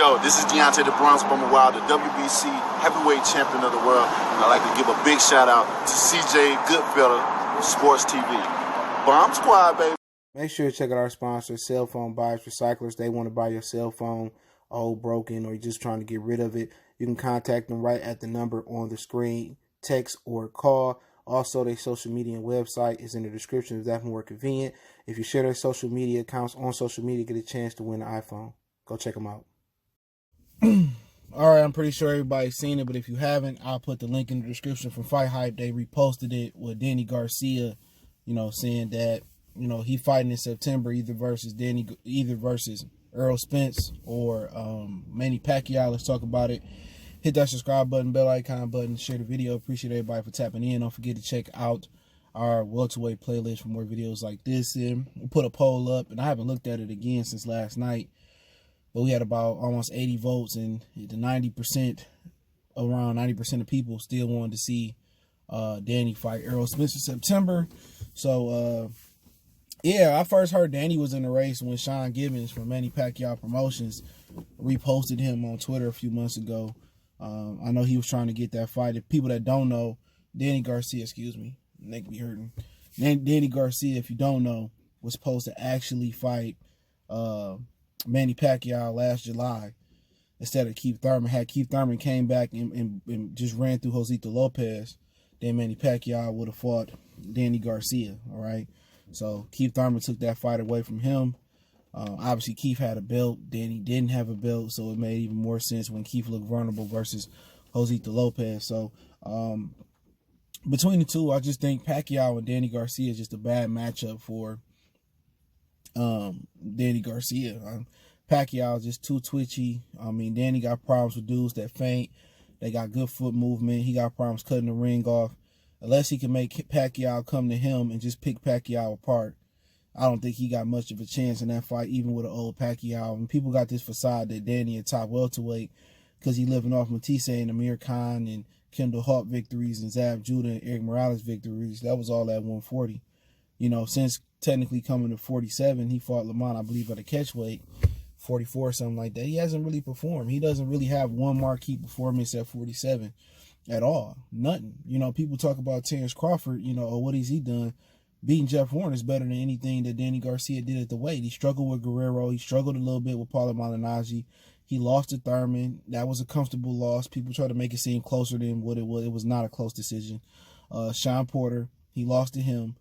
Yo, this is Deontay the Bronx Bummer Wild, the WBC heavyweight champion of the world. And I'd like to give a big shout out to CJ Goodfellow of Sports TV. Bomb Squad, baby. Make sure to check out our sponsor, Cell Phone Buyers Recyclers. They want to buy your cell phone, old, broken, or you're just trying to get rid of it. You can contact them right at the number on the screen, text or call. Also, their social media and website is in the description if that's more convenient. If you share their social media accounts on social media, get a chance to win an iPhone. Go check them out. All right, I'm pretty sure everybody's seen it, but if you haven't, I'll put the link in the description from Fight Hype. They reposted it with Danny Garcia, saying that, he fighting in September either versus Errol Spence or Manny Pacquiao. Let's talk about it. Hit that subscribe button, bell icon button, share the video. Appreciate everybody for tapping in. Don't forget to check out our welterweight playlist for more videos like this. And we'll put a poll up, and I haven't looked at it again since last night, but we had about almost 80 votes, and the 90%, around 90% of people still wanted to see Danny fight Errol Spence in September. So, yeah, I first heard Danny was in the race when Sean Gibbons from Manny Pacquiao Promotions reposted him on Twitter a few months ago. I know he was trying to get that fight. If people that don't know, Danny Garcia, neck be hurting. Danny Garcia, if you don't know, was supposed to actually fight Manny Pacquiao last July instead of Keith Thurman. Had Keith Thurman came back and just ran through Josito Lopez, then Manny Pacquiao would have fought Danny Garcia, all right? So Keith Thurman took that fight away from him. Obviously, Keith had a belt. Danny didn't have a belt, so it made even more sense when Keith looked vulnerable versus Josito Lopez. So between the two, I just think Pacquiao and Danny Garcia is just a bad matchup for Danny Garcia. Pacquiao is just too twitchy. I mean, Danny got problems with dudes that feint. They got good foot movement. He got problems cutting the ring off. Unless he can make Pacquiao come to him and just pick Pacquiao apart, I don't think he got much of a chance in that fight, even with an old Pacquiao. And people got this facade that Danny at top welterweight because he living off Matisse and Amir Khan and Kendall Hawk victories and Zab Judah and Eric Morales victories. That was all at 140. Since technically coming to 47, he fought Lamont, I believe, at a catchweight, 44 or something like that. He hasn't really performed. He doesn't really have one marquee performance at 47 at all. Nothing. People talk about Terrence Crawford, or what has he done? Beating Jeff Horn is better than anything that Danny Garcia did at the weight. He struggled with Guerrero. He struggled a little bit with Paulo Malignaggi. He lost to Thurman. That was a comfortable loss. People try to make it seem closer than what it was. It was not a close decision. Sean Porter, he lost to him.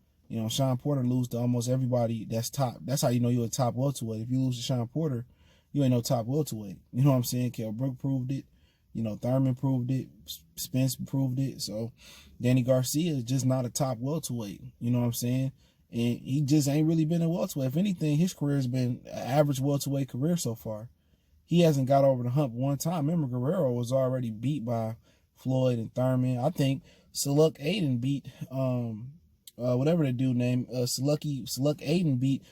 Sean Porter lose to almost everybody that's top. That's how you know you're a top welterweight. If you lose to Sean Porter, you ain't no top welterweight. You know what I'm saying? Kell Brook proved it. Thurman proved it. Spence proved it. So Danny Garcia is just not a top welterweight. You know what I'm saying? And he just ain't really been a welterweight. If anything, his career has been an average welterweight career so far. He hasn't got over the hump one time. Remember, Guerrero was already beat by Floyd and Thurman. I think Saluk Aiden beat whatever the dude named Saluk Aiden beat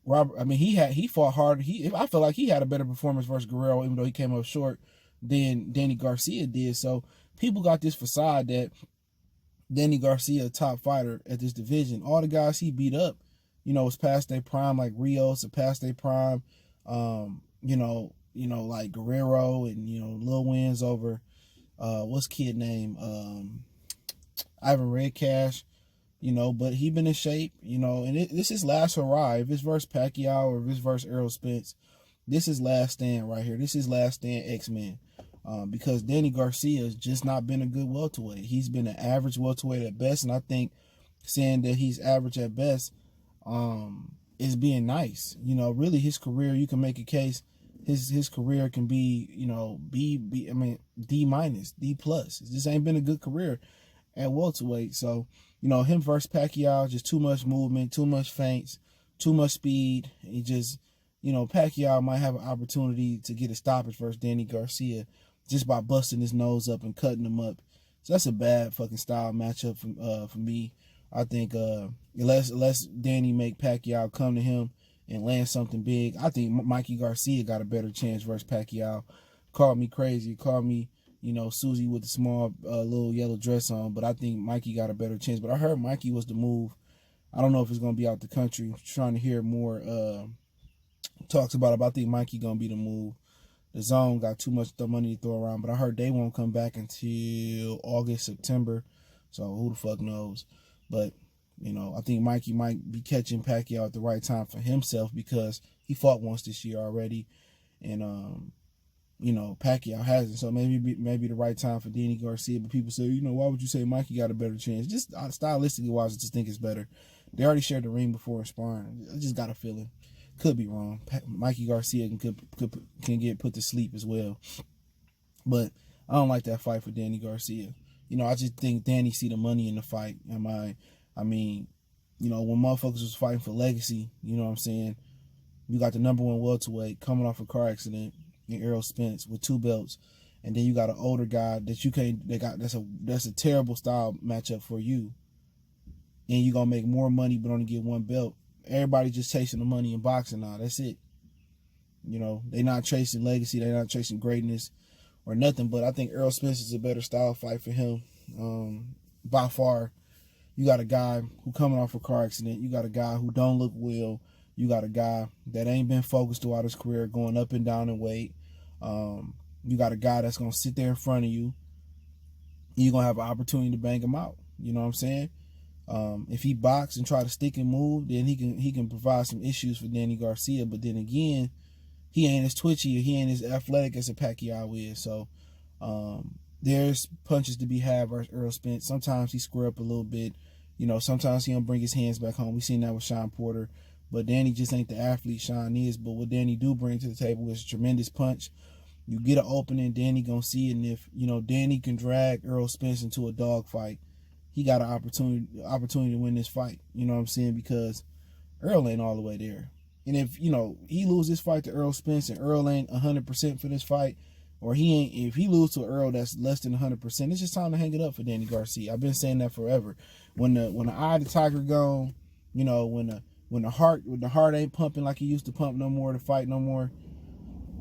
Robert. I mean, he fought hard. I feel like he had a better performance versus Guerrero, even though he came up short than Danny Garcia did. So people got this facade that Danny Garcia a top fighter at this division. All the guys he beat up, was past their prime, like Rios, or past their prime. Like Guerrero and Lil wins over what's kid name? Ivan Redcash. But he been in shape, and this is last hurrah. If it's versus Pacquiao or if it's versus Errol Spence, this is last stand right here. This is last stand X-Men. Because Danny Garcia has just not been a good welterweight. He's been an average welterweight at best, and I think saying that he's average at best is being nice. Really his career, you can make a case, his career can be, D minus, D plus. This ain't been a good career at welterweight. So, him versus Pacquiao, just too much movement, too much feints, too much speed. He just, Pacquiao might have an opportunity to get a stoppage versus Danny Garcia just by busting his nose up and cutting him up. So that's a bad fucking style matchup for me. I think unless Danny make Pacquiao come to him and land something big, I think Mikey Garcia got a better chance versus Pacquiao. Call me crazy, call me, Susie with the small little yellow dress on, but I think Mikey got a better chance. But I heard Mikey was the move. I don't know if it's going to be out the country. I'm trying to hear more talks about I think Mikey gonna be the move. The DAZN got too much money to throw around, but I heard they won't come back until August, September. So who the fuck knows? But I think Mikey might be catching Pacquiao at the right time for himself because he fought once this year already, and Pacquiao hasn't. So maybe the right time for Danny Garcia. But people say, why would you say Mikey got a better chance? Just stylistically wise, I just think it's better. They already shared the ring before in sparring. I just got a feeling. Could be wrong. Mikey Garcia can get put to sleep as well. But I don't like that fight for Danny Garcia. I just think Danny see the money in the fight. I mean, when motherfuckers was fighting for legacy, you know what I'm saying? You got the number one welterweight coming off a car accident in Errol Spence with 2 belts. And then you got an older guy that's a terrible style matchup for you. And you're gonna make more money but only get 1 belt. Everybody just chasing the money in boxing now. That's it. They're not chasing legacy. They're not chasing greatness or nothing. But I think Errol Spence is a better style fight for him. By far, you got a guy who coming off a car accident. You got a guy who don't look well. You got a guy that ain't been focused throughout his career, going up and down in weight. You got a guy that's going to sit there in front of you. You're going to have an opportunity to bang him out. You know what I'm saying? If he box and try to stick and move, then he can provide some issues for Danny Garcia. But then again, he ain't as twitchy or he ain't as athletic as a Pacquiao is. So there's punches to be had versus Errol Spence. Sometimes he square up a little bit. Sometimes he don't bring his hands back home. We seen that with Sean Porter. But Danny just ain't the athlete Sean is. But what Danny do bring to the table is a tremendous punch. You get an opening, Danny gonna see it. And if, Danny can drag Errol Spence into a dog fight, he got an opportunity to win this fight. You know what I'm saying? Because Errol ain't all the way there. And if, he lose this fight to Errol Spence and Errol ain't 100% for this fight, or if he lose to Errol that's less than 100%, it's just time to hang it up for Danny Garcia. I've been saying that forever. When the eye of the tiger gone, when the heart ain't pumping like he used to pump no more to fight no more,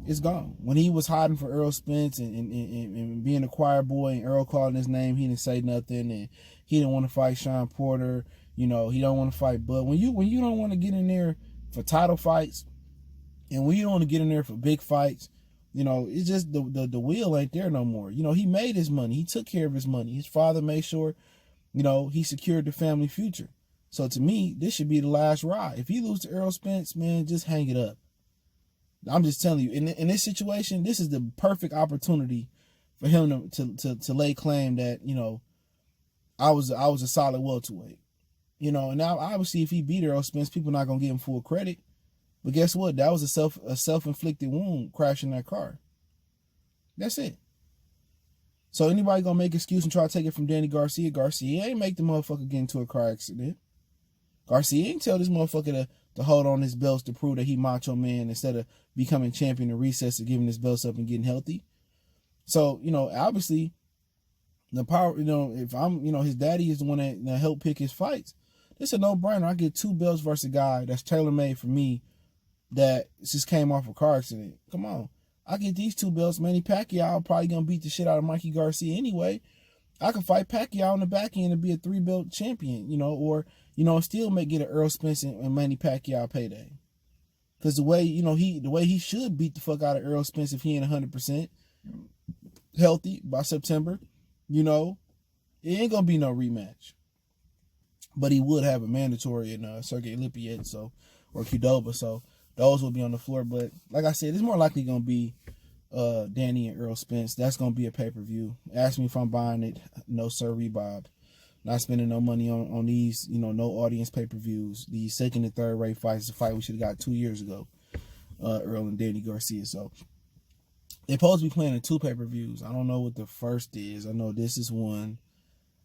it's gone. When he was hiding for Errol Spence and being a choir boy and Errol calling his name, he didn't say nothing, and he didn't want to fight Sean Porter. He don't want to fight Bud. When you don't want to get in there for title fights, and when you don't want to get in there for big fights, it's just the wheel ain't there no more. He made his money. He took care of his money. His father made sure, he secured the family future. So to me, this should be the last ride. If you lose to Errol Spence, man, just hang it up. I'm just telling you, in this situation, this is the perfect opportunity for him to lay claim that, I was a solid welterweight. And now obviously if he beat Errol Spence, people not gonna give him full credit. But guess what? That was a self-inflicted wound crashing that car. That's it. So anybody gonna make an excuse and try to take it from Danny Garcia? Garcia ain't make the motherfucker get into a car accident. Garcia ain't tell this motherfucker to hold on his belts to prove that he macho man instead of becoming champion in recess or giving his belts up and getting healthy. So, obviously the power, if I'm, his daddy is the one that helped pick his fights. It's a no-brainer. I get 2 belts versus a guy that's tailor-made for me that just came off a car accident. Come on. I get these 2 belts. Manny Pacquiao probably going to beat the shit out of Mikey Garcia anyway. I could fight Pacquiao on the back end and be a 3-belt champion, or, still may get an Errol Spence and Manny Pacquiao payday. Because the way he should beat the fuck out of Errol Spence if he ain't 100% healthy by September, it ain't going to be no rematch. But he would have a mandatory in Sergey Lipiev, or Qdoba, so those will be on the floor. But like I said, it's more likely going to be Danny and Errol Spence. That's going to be a pay-per-view. Ask me if I'm buying it. No, sirree, Bob. Not spending no money on these, no audience pay-per-views. These second and third rate fights. The fight we should have got 2 years ago. Errol and Danny Garcia. So they're supposed to be playing in 2 pay-per-views. I don't know what the first is. I know this is one.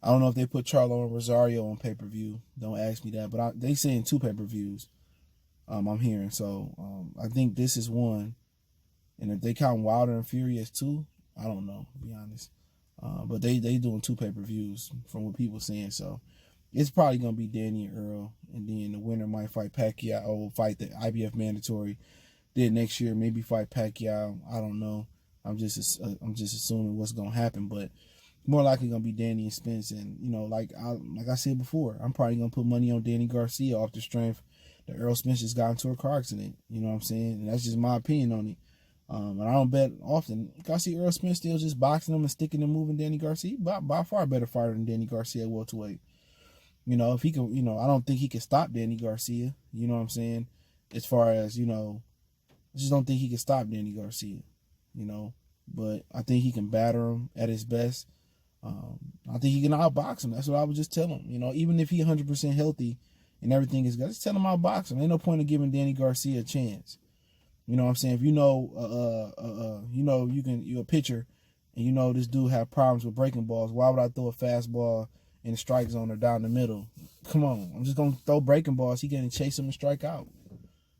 I don't know if they put Charlo and Rosario on pay-per-view. Don't ask me that. But they saying 2 pay-per-views. I'm hearing. So I think this is one. And if they count Wilder and Fury as 2, I don't know, to be honest. But they doing 2 pay-per-views from what people saying. So it's probably going to be Danny and Errol. And then the winner might fight Pacquiao, fight the IBF mandatory. Then next year, maybe fight Pacquiao. I don't know. I'm just assuming what's going to happen. But more likely going to be Danny and Spence. And, like I said before, I'm probably going to put money on Danny Garcia off the strength that Errol Spence just got into a car accident. You know what I'm saying? And that's just my opinion on it. And I don't bet often. I see Errol Spence still just boxing him and sticking and moving Danny Garcia. By far better fighter than Danny Garcia at welterweight. You know, if he can, you know, I don't think he can stop Danny Garcia. You know what I'm saying? As far as, you know, I just don't think he can stop Danny Garcia. You know, but I think he can batter him at his best. I think he can outbox him. That's what I would just tell him. You know, even if he 100% healthy and everything is good, just tell him outbox him. Ain't no point in giving Danny Garcia a chance. You know what I'm saying? If you know, you're a pitcher and you know this dude have problems with breaking balls, why would I throw a fastball in the strike zone or down the middle? Come on. I'm just going to throw breaking balls. He can chase him and strike out.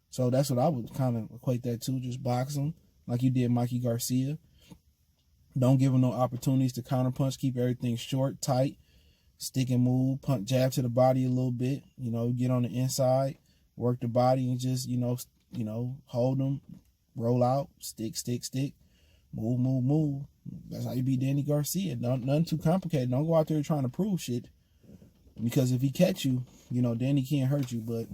So that's what I would kind of equate that to. Just box him like you did Mikey Garcia. Don't give him no opportunities to counterpunch. Keep everything short, tight, stick and move, punch, jab to the body a little bit. You know, get on the inside, work the body, and just, you know, hold them, roll out, stick, move. That's how you beat Danny Garcia. Nothing too complicated. Don't go out there trying to prove shit. Because if he catch you, you know, Danny can't hurt you. But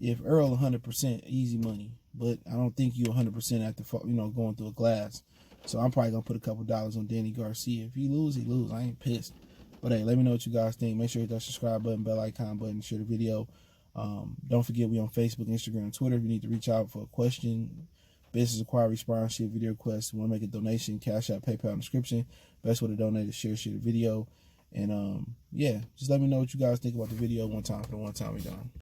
if Errol 100%, easy money. But I don't think you 100% after, you know, going through a glass. So I'm probably going to put a couple dollars on Danny Garcia. If he lose, he lose. I ain't pissed. But hey, let me know what you guys think. Make sure you hit that subscribe button, bell icon button, share the video. Don't forget we on Facebook, Instagram, and Twitter. If you need to reach out for a question, business inquiry, sponsorship, video request, want to make a donation, Cash App, PayPal in the description. Best way to donate is share the video. And yeah, just let me know what you guys think about the video one time for the one time we done.